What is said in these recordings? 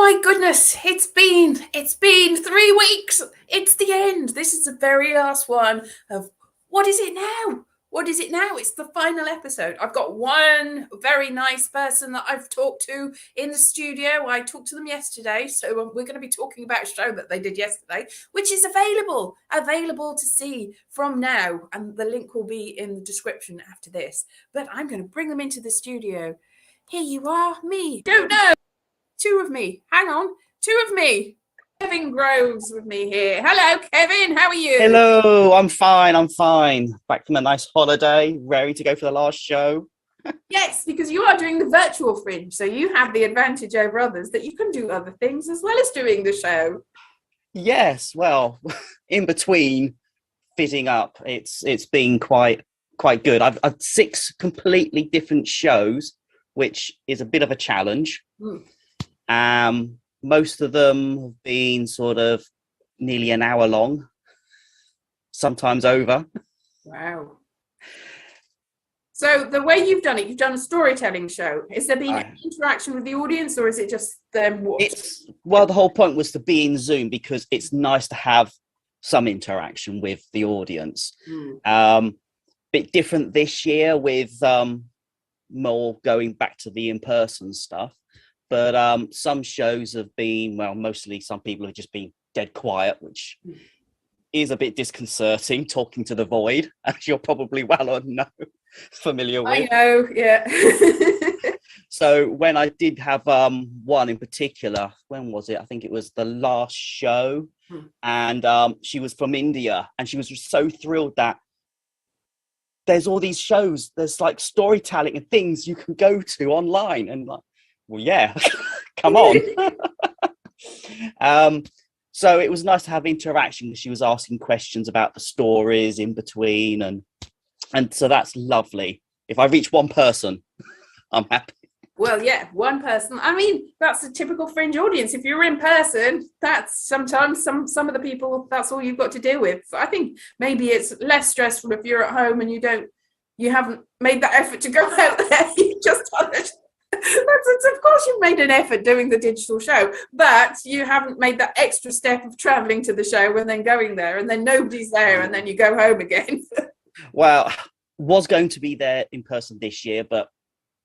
my goodness, it's been 3 weeks. It's the end. This is the very last one of what is it now? What is it now? It's the final episode. I've got one very nice person that I've talked to in the studio. I talked to them yesterday. So we're going to be talking about a show that they did yesterday, which is available to see from now. And the link will be in the description after this. But I'm going to bring them into the studio. Here you are, me. Don't know. Two of me. Hang on. Two of me. Kevin Groves with me here. Hello, Kevin. How are you? Hello. I'm fine. Back from a nice holiday, ready to go for the last show. Yes, because you are doing the virtual Fringe, so you have the advantage over others that you can do other things as well as doing the show. Yes. Well, in between fitting up, it's been quite good. I've 6 completely different shows, which is a bit of a challenge. Most of them have been sort of nearly an hour long, sometimes over. Wow. So the way you've done it, you've done a storytelling show. Has there been interaction with the audience, or is it just them watching? The whole point was to be in Zoom because it's nice to have some interaction with the audience. Bit different this year with more going back to the in-person stuff. But some shows have been, mostly some people have just been dead quiet, which is a bit disconcerting, talking to the void, as you're probably familiar with. I know, yeah. So when I did have one in particular, when was it? I think it was the last show. And she was from India, and she was just so thrilled that there's all these shows, there's like storytelling and things you can go to online. And like, well, yeah, come on. So it was nice to have interaction because she was asking questions about the stories in between. And so that's lovely. If I reach one person, I'm happy. Well, yeah, one person. I mean, that's a typical Fringe audience. If you're in person, that's sometimes some of the people, that's all you've got to deal with. So I think maybe it's less stressful if you're at home and you haven't made that effort to go out there. You just done it. Of course you've made an effort doing the digital show, but you haven't made that extra step of traveling to the show and then going there and then nobody's there and then you go home again. Well, was going to be there in person this year, but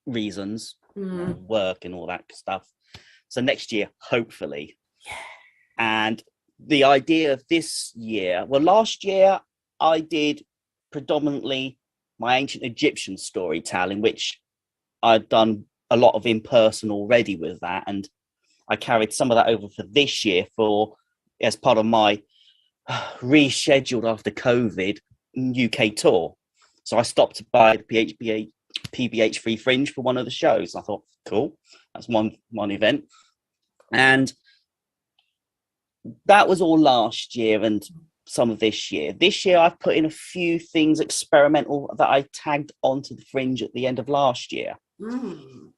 reasons, work and all that stuff. So next year, hopefully. Yeah. And the idea of this year, last year I did predominantly my ancient Egyptian storytelling, which I'd done a lot of in person already with that, and I carried some of that over for this year as part of my rescheduled after COVID UK tour. So I stopped by the PBH Free Fringe for one of the shows. I thought, cool, that's one event, and that was all last year and some of this year. This year I've put in a few things experimental that I tagged onto the Fringe at the end of last year.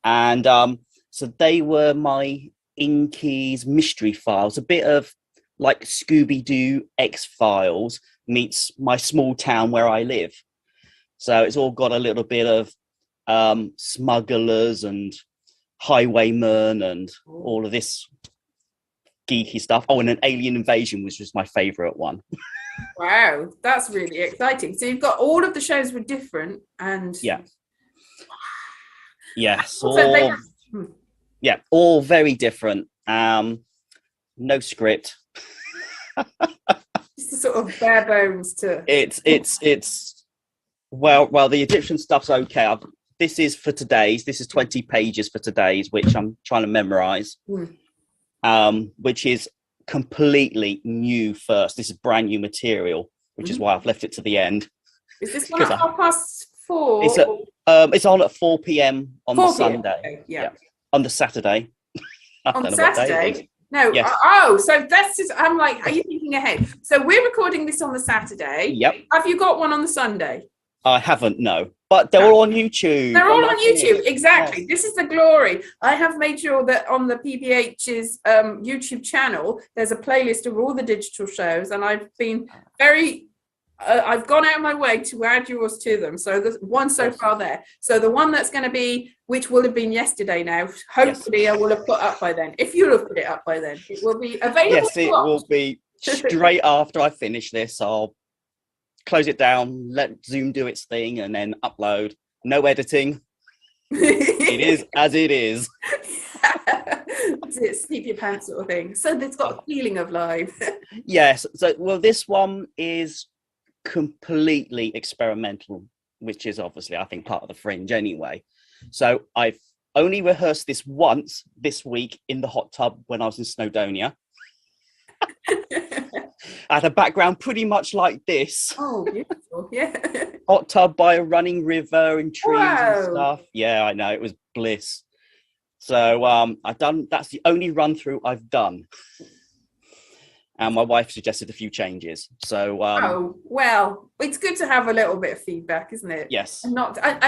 And so they were my Inky's mystery files, a bit of like Scooby-Doo X-Files meets my small town where I live. So it's all got a little bit of smugglers and highwaymen and all of this geeky stuff. Oh, and an alien invasion, which was my favorite one. Wow, that's really exciting. So you've got all of the shows were different, and yes, all very different. No script. Just the sort of bare bones to it's the Egyptian stuff's okay. This is for today's. This is 20 pages for today's, which I'm trying to memorize. Which is completely new first. This is brand new material, which is why I've left it to the end. Is this one at 4:30? It's on at 4 p.m. on the Sunday. Okay, yeah. On the Saturday. On Saturday? No. Yes. So that's just, I'm like, are you thinking ahead? So we're recording this on the Saturday. Yep. Have you got one on the Sunday? I haven't, no. But they're all on YouTube. They're all on YouTube, exactly. Yes. This is the glory. I have made sure that on the PBH's YouTube channel, there's a playlist of all the digital shows, and I've been very I've gone out of my way to add yours to them. So there's one so far there. So the one that's going to be, which will have been yesterday now, hopefully I will have put up by then. If you'll have put it up by then, it will be available. Yes, it will be straight after I finish this. I'll close it down, let Zoom do its thing, and then upload. No editing. It is as it is. Sleep your pants sort of thing. So it's got a feeling of live. Yes. So, well, this one is completely experimental, which is obviously, I think, part of the Fringe anyway. So I've only rehearsed this once this week in the hot tub when I was in Snowdonia. I had a background pretty much like this. Oh, beautiful. Yeah. Hot tub by a running river and trees and stuff. Yeah, I know, it was bliss. So that's the only run through I've done. And my wife suggested a few changes. So well, it's good to have a little bit of feedback, isn't it? Yes. And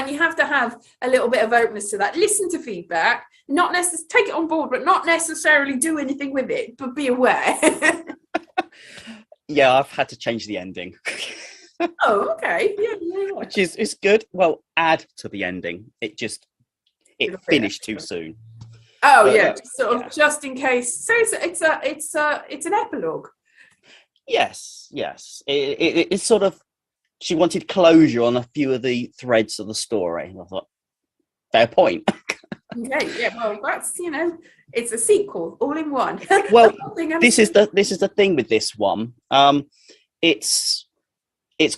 you have to have a little bit of openness to that. Listen to feedback, not necessarily take it on board, but not necessarily do anything with it, but be aware. Yeah, I've had to change the ending. Oh, okay. Yeah. Which is good. Well, add to the ending. It finished too soon. Oh, yeah, just in case. So it's an epilogue. Yes. It's sort of, she wanted closure on a few of the threads of the story. And I thought, fair point. Okay, yeah, well, that's, it's a sequel all in one. Well, this is the thing with this one. It's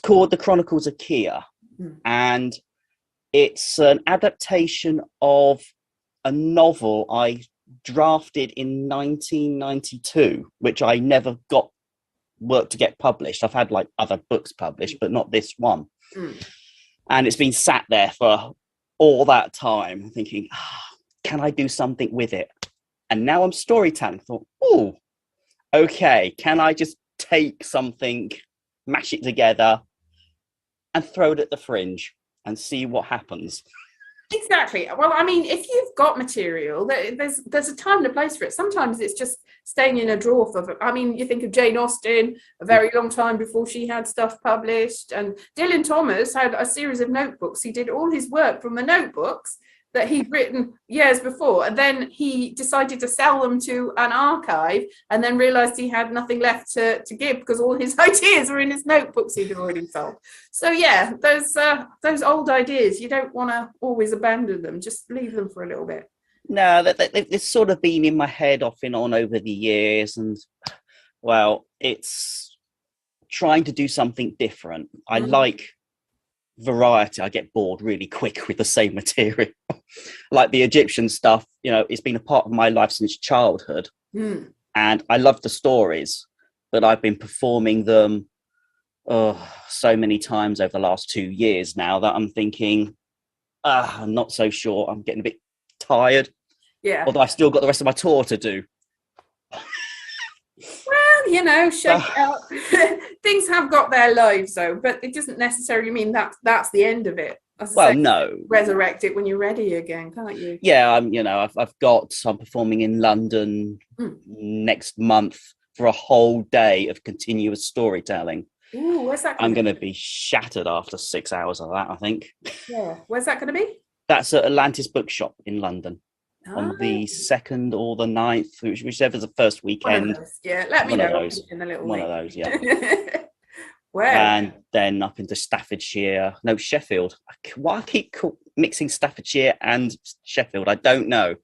called The Chronicles of Kia, and it's an adaptation of a novel I drafted in 1992, which I never got work to get published. I've had like other books published, but not this one. And it's been sat there for all that time thinking, can I do something with it? And now I'm storytelling. I thought, oh, okay, can I just take something, mash it together and throw it at the Fringe and see what happens? Exactly. Well, I mean, if you've got material, there's a time and a place for it. Sometimes it's just staying in a drawer for, I mean, you think of Jane Austen, a very long time before she had stuff published. And Dylan Thomas had a series of notebooks. He did all his work from the notebooks that he'd written years before. And then he decided to sell them to an archive and then realized he had nothing left to give because all his ideas were in his notebooks he'd already sold. So yeah, those old ideas, you don't want to always abandon them. Just leave them for a little bit. No, they've sort of been in my head off and on over the years. And well, it's trying to do something different. I like variety. I get bored really quick with the same material. Like the Egyptian stuff, it's been a part of my life since childhood, and I love the stories, but I've been performing them so many times over the last 2 years now that I'm thinking, I'm not so sure. I'm getting a bit tired. Yeah. Although I've still got the rest of my tour to do. Well, shake it out. Things have got their lives, though, but it doesn't necessarily mean that's the end of it. Well, no. Resurrect it when you're ready again, can't you? Yeah, I'm performing in London next month for a whole day of continuous storytelling. Ooh, where's that? I'm going to be shattered after 6 hours of that, I think. Yeah, where's that going to be? That's at Atlantis Bookshop in London. On the 2nd or the 9th, whichever's the first weekend. Yeah, let me know in a little one week. of those, yeah. Where? And then up into Sheffield. Why I keep mixing Staffordshire and Sheffield, I don't know.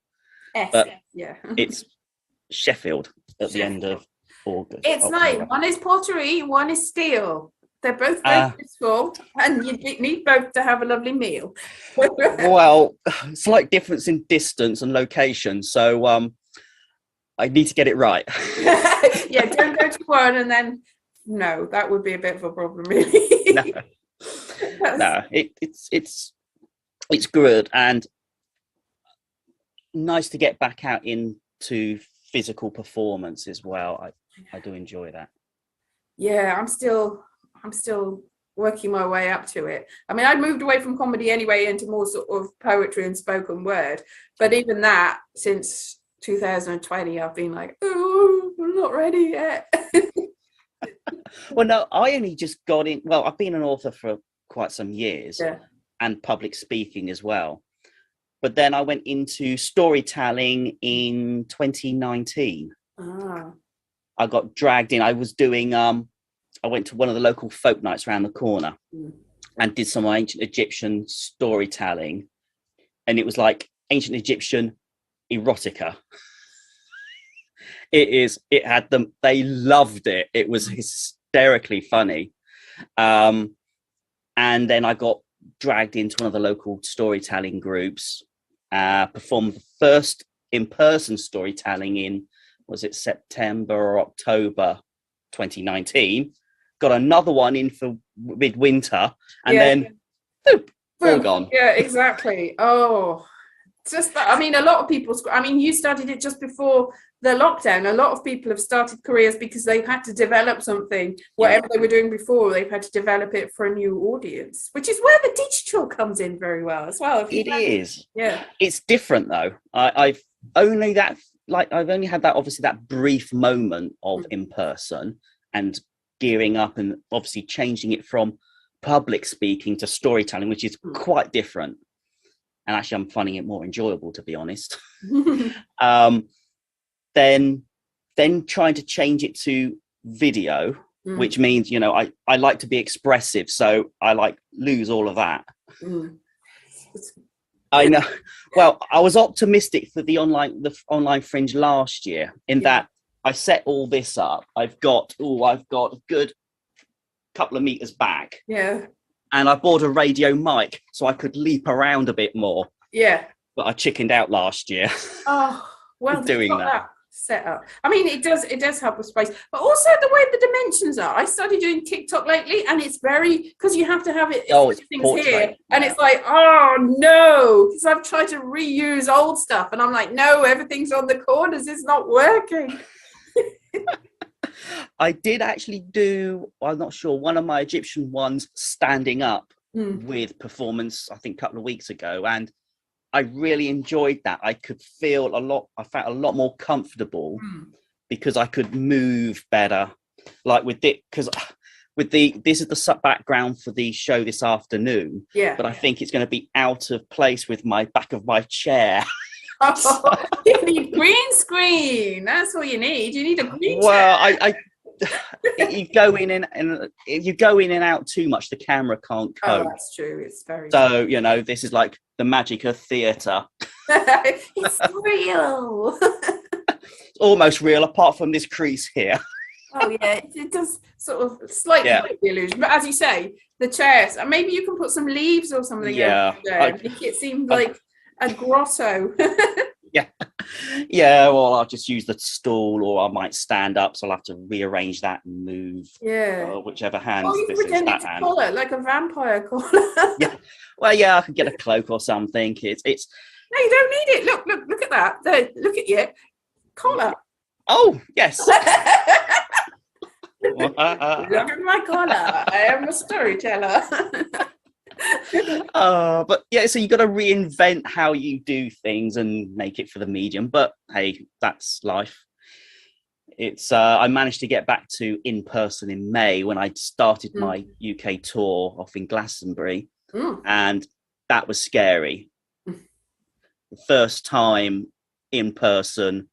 But yeah. It's Sheffield at the end of August. It's like one is pottery, one is steel. They're both very useful, and you need both to have a lovely meal. Well, slight difference in distance and location, so I need to get it right. Yeah, don't go to one and then no, that would be a bit of a problem, really. No, it's good and nice to get back out into physical performance as well. I do enjoy that. Yeah, I'm still working my way up to it. I mean, I'd moved away from comedy anyway into more sort of poetry and spoken word. But even that, since 2020, I've been like, oh, I'm not ready yet. Well, no, I only just got in. Well, I've been an author for quite some years, and public speaking as well. But then I went into storytelling in 2019. I got dragged in. I was doing. I went to one of the local folk nights around the corner, and did some ancient Egyptian storytelling, and it was like ancient Egyptian erotica. It had them. They loved it. It was hysterically funny. And then I got dragged into one of the local storytelling groups, performed the first in-person storytelling in, was it September or October 2019? Got another one in for midwinter, and then all gone. Yeah, exactly. Oh, just that. I mean, a lot of people. I mean, you started it just before the lockdown. A lot of people have started careers because they've had to develop something. Whatever they were doing before, they've had to develop it for a new audience, which is where the digital comes in very well as well. It is. Yeah, it's different though. I've only had that obviously that brief moment of in person and gearing up, and obviously changing it from public speaking to storytelling, which is quite different. And actually, I'm finding it more enjoyable, to be honest. Then trying to change it to video, which means, I like to be expressive, so I lose all of that. I know. Well, I was optimistic for the online Fringe last year in that I set all this up. I've got a good couple of meters back. Yeah. And I bought a radio mic so I could leap around a bit more. Yeah. But I chickened out last year. Oh, well, doing that set up. I mean, it does help with space, but also the way the dimensions are. I started doing TikTok lately, and it's very, because you have to have it. It's things portrait, here, and it's like, oh no, because I've tried to reuse old stuff, and I'm like, no, everything's on the corners. It's not working. I did actually do, I'm not sure, one of my Egyptian ones standing up with performance, I think a couple of weeks ago, and I really enjoyed that. I could feel I felt a lot more comfortable because I could move better. Like with it, because this is the background for the show this afternoon. Yeah. But I think it's going to be out of place with my back of my chair. Oh, you need green screen. That's what you need. You need a green chair. Well, you go in and if you go in and out too much, the camera can't cope. Oh, that's true. It's very so true. This is like the magic of theatre. It's real. It's almost real, apart from this crease here. Oh yeah, it does sort of slightly break the illusion. But as you say, the chairs, and maybe you can put some leaves or something there and make it seem like a grotto. Yeah, well, I'll just use the stool, or I might stand up, so I'll have to rearrange that and move. Whichever hand. You can pretend it's a collar, like a vampire collar. Well, I could get a cloak or something. It's. No, you don't need it. Look at that. There, look at you. Collar. Oh yes. Look at my collar. I am a storyteller. But so you got to reinvent how you do things and make it for the medium, but hey, that's life. It's I managed to get back to in person in May when I started my UK tour off in Glastonbury, and that was scary. The first time in person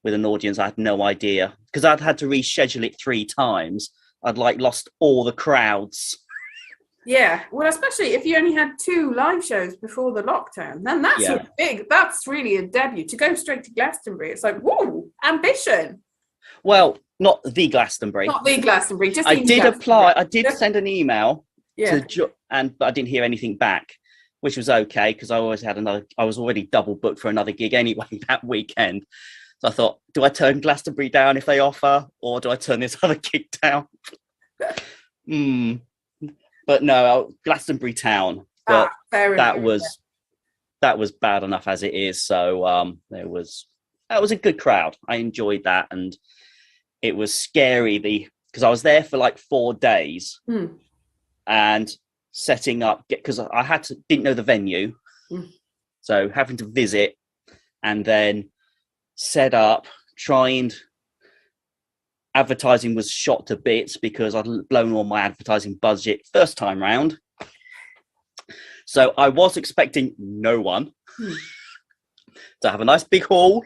with an audience, I had no idea, because I'd had to reschedule it 3 times. I'd lost all the crowds. Yeah, well, especially if you only had 2 live shows before the lockdown, then that's really a debut. To go straight to Glastonbury, it's like, whoa, ambition. Well, not the Glastonbury. Not the Glastonbury, just I did apply. I did send an email but I didn't hear anything back, which was okay, because I was already double booked for another gig anyway that weekend. So I thought, do I turn Glastonbury down if they offer, or do I turn this other gig down? But no, Glastonbury town. But that was bad enough as it is. So that was a good crowd. I enjoyed that, and it was scary because I was there for like 4 days and setting up, because I didn't know the venue, so having to visit and then set up, try and advertising was shot to bits because I'd blown all my advertising budget first time round. So I was expecting no one to have a nice big hall.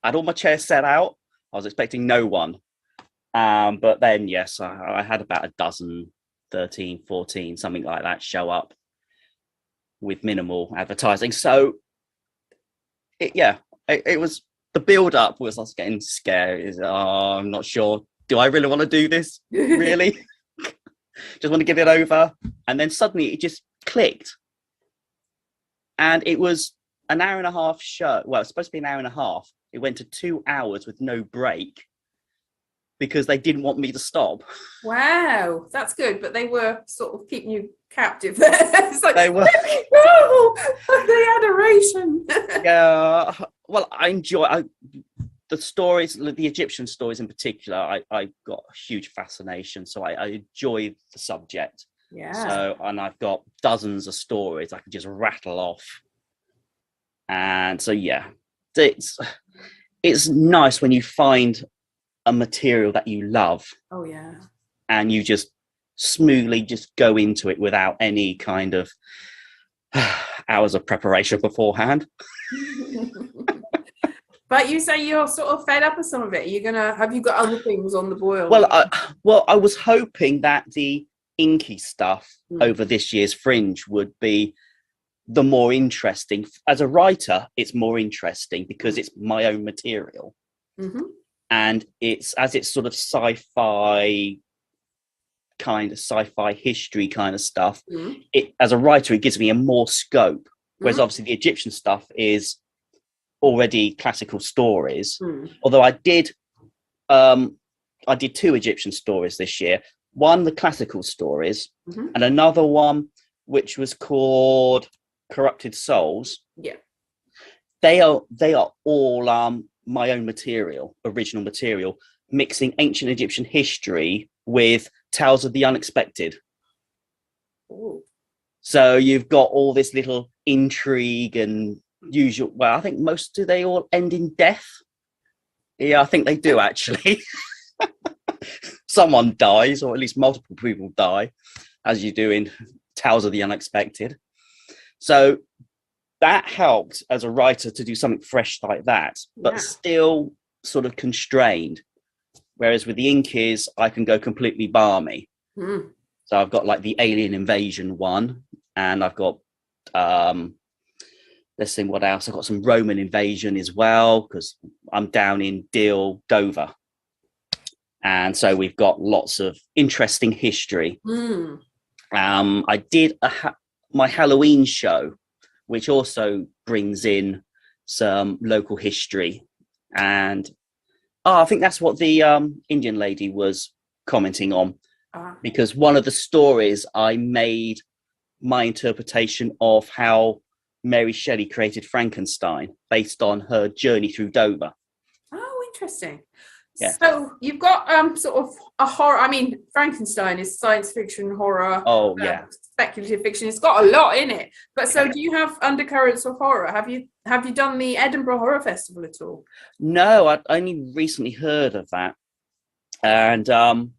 I had all my chairs set out. I was expecting no one. But then, yes, I had about a dozen, 13, 14, something like that show up with minimal advertising. So, it was, the build up was us getting scared. I'm not sure. Do I really want to do this? Really? Just want to give it over. And then suddenly it just clicked. And it was an hour and a half show. Well, it's supposed to be an hour and a half. It went to 2 hours with no break because they didn't want me to stop. Wow, that's good. But they were sort of keeping you captive there. It's like, They were. No, the adoration. Yeah. Well, I enjoy the stories, the Egyptian stories in particular. I got a huge fascination. So I enjoy the subject. Yeah. So, and I've got dozens of stories I could just rattle off. And so, yeah, it's nice when you find a material that you love. Oh, yeah. And you just smoothly just go into it without any kind of hours of preparation beforehand. But you say you're sort of fed up with some of it. Have you got other things on the boil? Well, I was hoping that the inky stuff over this year's Fringe would be the more interesting. As a writer, it's more interesting because it's my own material. And it's sort of sci-fi history kind of stuff. As a writer, it gives me a more scope. Whereas obviously the Egyptian stuff is already classical stories. Although I did 2 Egyptian stories this year. One, the classical stories, and another one which was called Corrupted Souls. Yeah. They are all my own material, original material, mixing ancient Egyptian history with tales of the unexpected. Ooh. So you've got all this little intrigue and usual. Well, I think do they all end in death? Yeah, I think they do actually. Someone dies, or at least multiple people die, as you do in Tales of the Unexpected. So that helped as a writer to do something fresh like that, but still sort of constrained. Whereas with the Inkies, I can go completely balmy. So I've got like the alien invasion one, and I've got let's see what else. I've got some Roman invasion as well, because I'm down in Deal, Dover. And so we've got lots of interesting history. I did my Halloween show, which also brings in some local history. And I think that's what the Indian lady was commenting on. Because one of the stories, I made my interpretation of how Mary Shelley created Frankenstein based on her journey through Dover. Oh, interesting. Yeah. So you've got sort of a horror. I mean, Frankenstein is science fiction, horror. Oh, yeah. Speculative fiction. It's got a lot in it. But so, do you have undercurrents of horror? Have you done the Edinburgh Horror Festival at all? No, I only recently heard of that, and I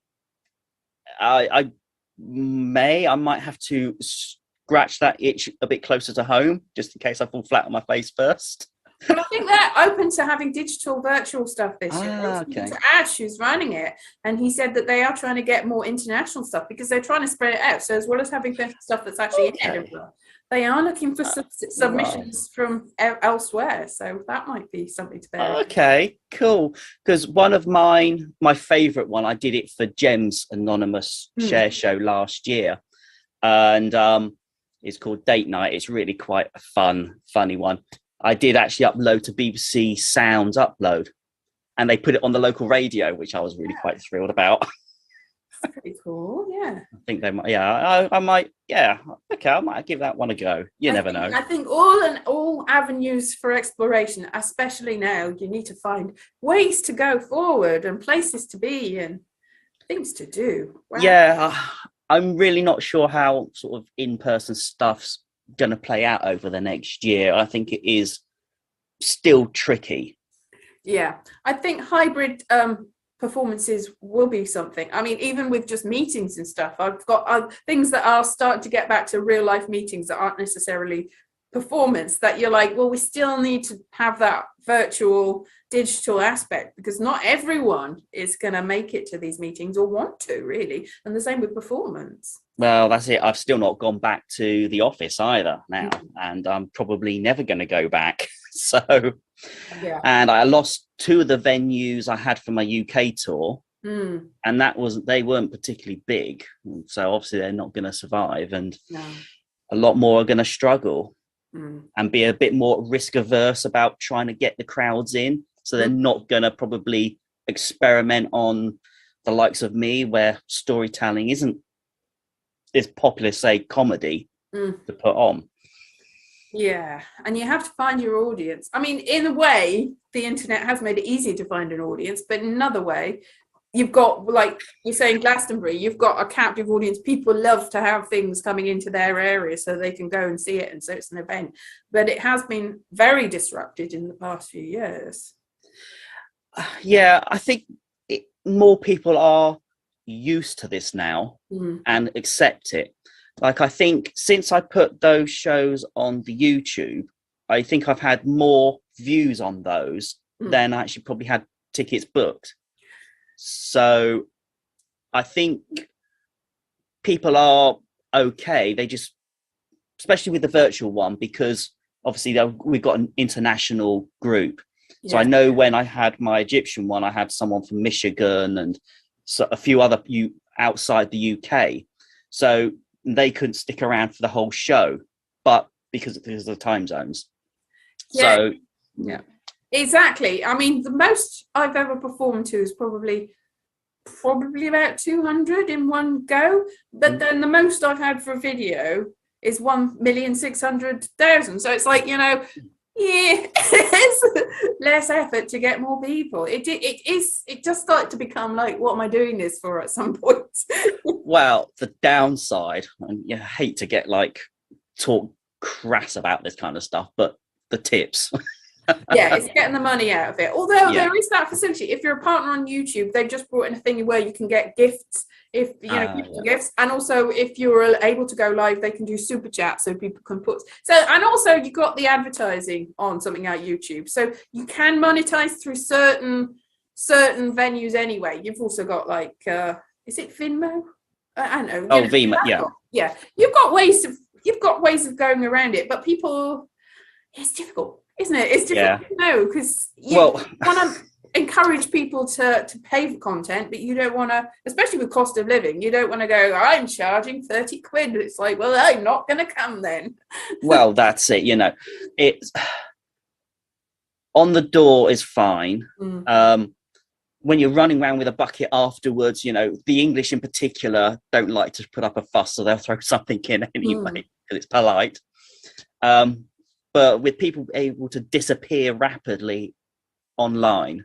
might have to scratch that itch a bit closer to home, just in case I fall flat on my face first. But I think they're open to having digital virtual stuff this year. Okay. To Ash, who's running it, and he said that they are trying to get more international stuff because they're trying to spread it out. So as well as having stuff that's actually in Edinburgh, they are looking for submissions from elsewhere. So that might be something to bear. Okay, cool. Because one of my favourite one, I did it for Jem's anonymous share show last year, and it's called Date Night. It's really quite a funny one. I did actually upload to BBC Sounds Upload, and they put it on the local radio, which I was really quite thrilled about. That's pretty cool, yeah. I think they might, I might, okay, I might give that one a go. You never know. I think all avenues for exploration, especially now, you need to find ways to go forward and places to be and things to do. Wow. Yeah, I'm really not sure how sort of in-person stuff's going to play out over the next year. I think it is still tricky. Yeah, I think hybrid performances will be something. I mean, even with just meetings and stuff, I've got things that are starting to get back to real life meetings that aren't necessarily performance, that you're like, well, we still need to have that virtual digital aspect, because not everyone is going to make it to these meetings or want to, really. And the same with performance. Well, that's it. I've still not gone back to the office either now, and I'm probably never going to go back. So, yeah. And I lost 2 of the venues I had for my UK tour, and they weren't particularly big. So obviously they're not going to survive, and a lot more are going to struggle and be a bit more risk averse about trying to get the crowds in. So they're not going to probably experiment on the likes of me, where storytelling isn't as popular, say, comedy to put on. Yeah, and you have to find your audience. I mean, in a way, the internet has made it easier to find an audience, but in another way, you've got, like you're saying, Glastonbury, you've got a captive audience. People love to have things coming into their area so they can go and see it, and so it's an event. But it has been very disrupted in the past few years. Yeah, I think more people are used to this now and accept it. Like, I think since I put those shows on the YouTube, I think I've had more views on those than I actually probably had tickets booked. So I think people are okay. They just, especially with the virtual one, because obviously we've got an international group. So I know when I had my Egyptian one, I had someone from Michigan and a few other outside the UK. So they couldn't stick around for the whole show, but because of the time zones. So, yeah. Exactly. I mean, the most I've ever performed to is probably about 200 in one go. But then the most I've had for a video is 1,600,000. So it's like, it's less effort to get more people. It just started to become like, what am I doing this for at some point? Well, the downside, and I hate to get talk crass about this kind of stuff, but the tips. Yeah, it's getting the money out of it. Although there is that facility. If you're a partner on YouTube, they've just brought in a thing where you can get gifts, gifts, and also if you're able to go live, they can do super chat so people can put. So, and also you've got the advertising on something like YouTube, so you can monetize through certain venues anyway. You've also got is it Venmo? I don't know. Oh, Venmo, yeah. You've got ways of going around it, but people, it's difficult. Isn't it? It's difficult to know, because you want to encourage people to pay for content, but you don't want to, especially with cost of living, you don't want to go, I'm charging 30 quid. It's like, well, I'm not going to come then. Well, that's it. It's on the door is fine. When you're running around with a bucket afterwards, the English in particular don't like to put up a fuss, so they'll throw something in anyway because it's polite. But with people able to disappear rapidly online,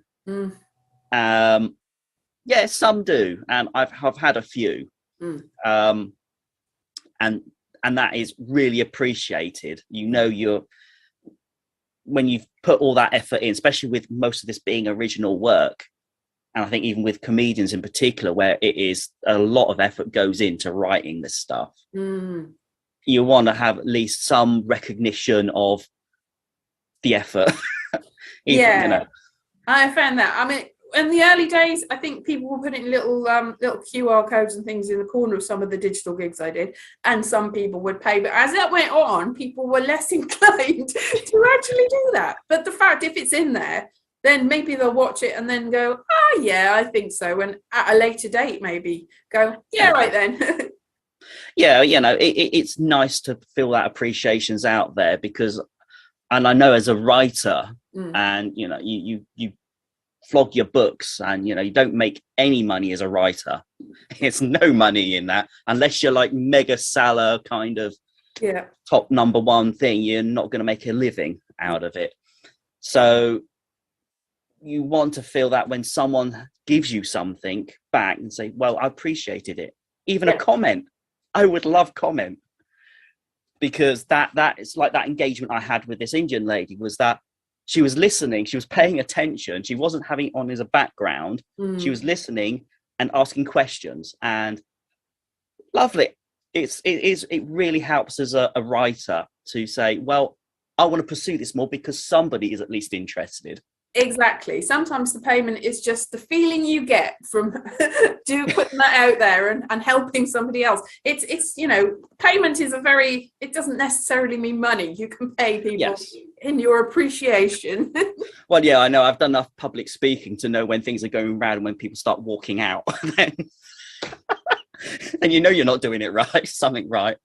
some do, and I've had a few, and that is really appreciated. When you've put all that effort in, especially with most of this being original work, and I think even with comedians in particular, where it is a lot of effort goes into writing this stuff. You want to have at least some recognition of the effort. I found that. I mean, in the early days, I think people were putting little QR codes and things in the corner of some of the digital gigs I did, and some people would pay. But as that went on, people were less inclined to actually do that. But the fact, if it's in there, then maybe they'll watch it and then go, oh, yeah, I think so. And at a later date, maybe go, yeah, right then. Yeah, it's nice to feel that appreciation's out there, because, and I know as a writer, and you flog your books, and you don't make any money as a writer. It's no money in that, unless you're like mega seller kind of top number one thing. You're not going to make a living out of it. So you want to feel that when someone gives you something back and say, well, I appreciated it. Even a comment. I would love comment, because that is like that engagement I had with this Indian lady, was that she was listening, she was paying attention, she wasn't having it on as a background. She was listening and asking questions, and lovely. It really helps as a writer to say, well, I want to pursue this more because somebody is at least interested. Exactly. Sometimes the payment is just the feeling you get from putting that out there and helping somebody else. It's payment is it doesn't necessarily mean money. You can pay people in your appreciation. Well, yeah, I know. I've done enough public speaking to know when things are going round and when people start walking out. And you're not doing it right, something right.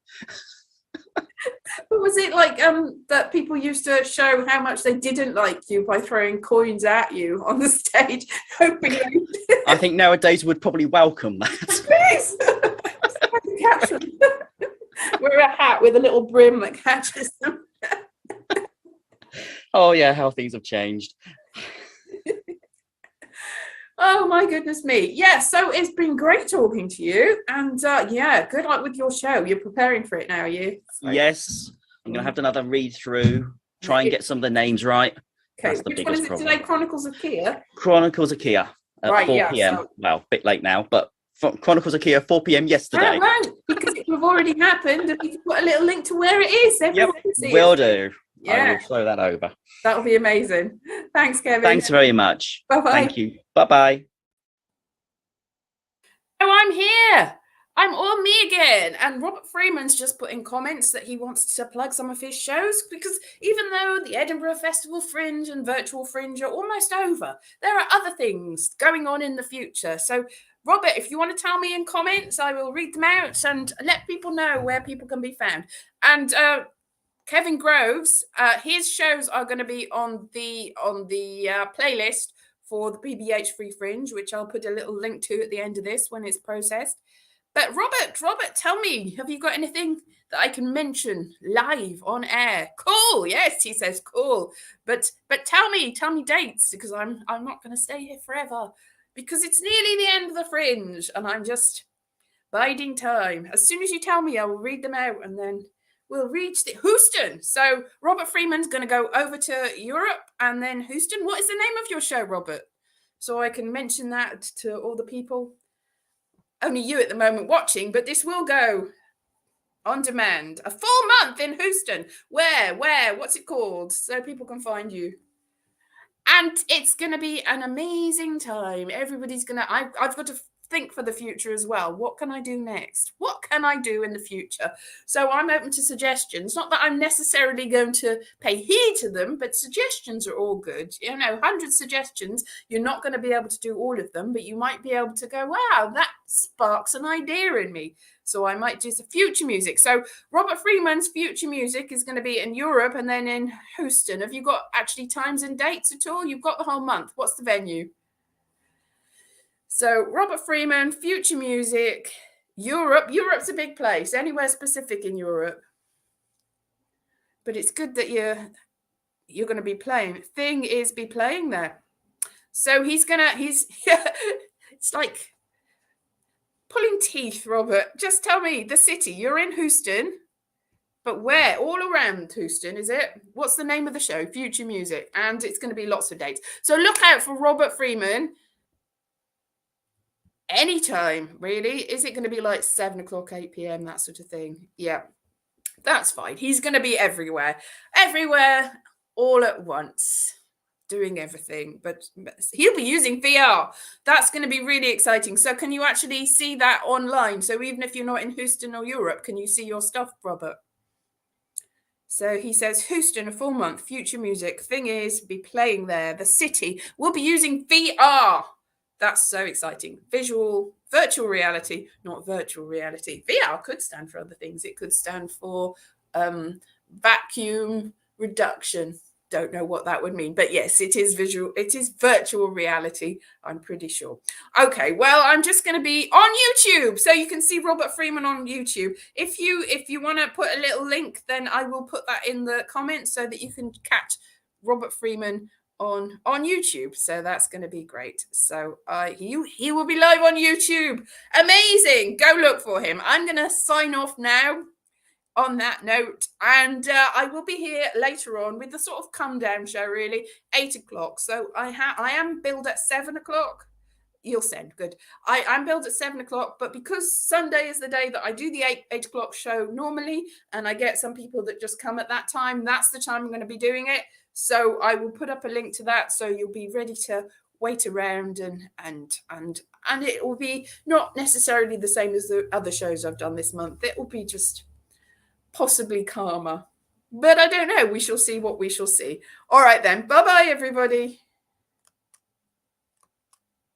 But was it like that people used to show how much they didn't like you by throwing coins at you on the stage, hoping you... I think nowadays would probably welcome that. Please! Wear a hat with a little brim that catches them. Oh yeah, how things have changed. Oh my goodness me. Yeah, so it's been great talking to you, and good luck with your show. You're preparing for it now, are you? So. Yes, I'm gonna have another read through, try and get some of the names right. Okay, which one is it today? Chronicles of Kia? Chronicles of Kia at 4 p.m. So... Well, a bit late now, but Chronicles of Kia 4 p.m. yesterday. Right, because it would have already happened, and we can put a little link to where it is. Yep, will do. Yeah. I will throw that over. That'll be amazing. Thanks, Kevin. Thanks very much. Bye-bye. Thank you. Bye-bye. Oh, I'm here. I'm all me again. And Robert Freeman's just put in comments that he wants to plug some of his shows, because even though the Edinburgh Festival Fringe and Virtual Fringe are almost over, there are other things going on in the future. So, Robert, if you want to tell me in comments, I will read them out and let people know where people can be found. And Kevin Groves, his shows are going to be on the playlist for the PBH Free Fringe, which I'll put a little link to at the end of this when it's processed. But Robert, tell me, have you got anything that I can mention live on air? Cool, yes, he says cool. But tell me dates, because I'm not going to stay here forever, because it's nearly the end of the Fringe, and I'm just biding time. As soon as you tell me, I will read them out, and then we'll reach Houston. So Robert Freeman's going to go over to Europe and then Houston. What is the name of your show, Robert? So I can mention that to all the people. Only you at the moment watching, but this will go on demand. A full month in Houston. Where? What's it called? So people can find you. And it's going to be an amazing time. Everybody's going to... I've got to think for the future as well. What can I do next? What can I do in the future? So I'm open to suggestions. Not that I'm necessarily going to pay heed to them, but suggestions are all good. 100 suggestions. You're not going to be able to do all of them, but you might be able to go, wow, that sparks an idea in me. So I might do some future music. So Robert Freeman's future music is going to be in Europe and then in Houston. Have you got actually times and dates at all? You've got the whole month. What's the venue? So Robert Freeman, future music, Europe. Europe's a big place. Anywhere specific in Europe. But it's good that you're going to be playing. Thing is, be playing there. So it's like pulling teeth, Robert. Just tell me the city. You're in Houston, but where? All around Houston, is it? What's the name of the show? Future music. And it's going to be lots of dates. So look out for Robert Freeman. Anytime, really. Is it going to be like 7 o'clock, 8 p.m., that sort of thing? Yeah, that's fine. He's going to be everywhere, all at once, doing everything. But he'll be using VR. That's going to be really exciting. So can you actually see that online? So even if you're not in Houston or Europe, can you see your stuff, Robert? So he says, Houston, a full month, future music. Thing is, be playing there. The city will be using VR. That's so exciting. Virtual reality, not virtual reality. VR could stand for other things. It could stand for vacuum reduction. Don't know what that would mean. But yes, it is visual. It is virtual reality, I'm pretty sure. Okay, well, I'm just going to be on YouTube. So you can see Robert Freeman on YouTube. If you want to put a little link, then I will put that in the comments so that you can catch Robert Freeman on YouTube. So that's going to be great. So he will be live on YouTube. Amazing. Go look for him. I'm going to sign off now. on that note, and I will be here later on with the sort of come down show, really, 8 o'clock. So I am billed at 7 o'clock. You'll send good. I'm billed at 7 o'clock, but because Sunday is the day that I do the 8 o'clock show normally, and I get some people that just come at that time, that's the time I'm going to be doing it. So I will put up a link to that, so you'll be ready to wait around, and it will be not necessarily the same as the other shows I've done this month. It will be just possibly calmer, but I don't know. We shall see what we shall see. All right then. Bye bye, everybody.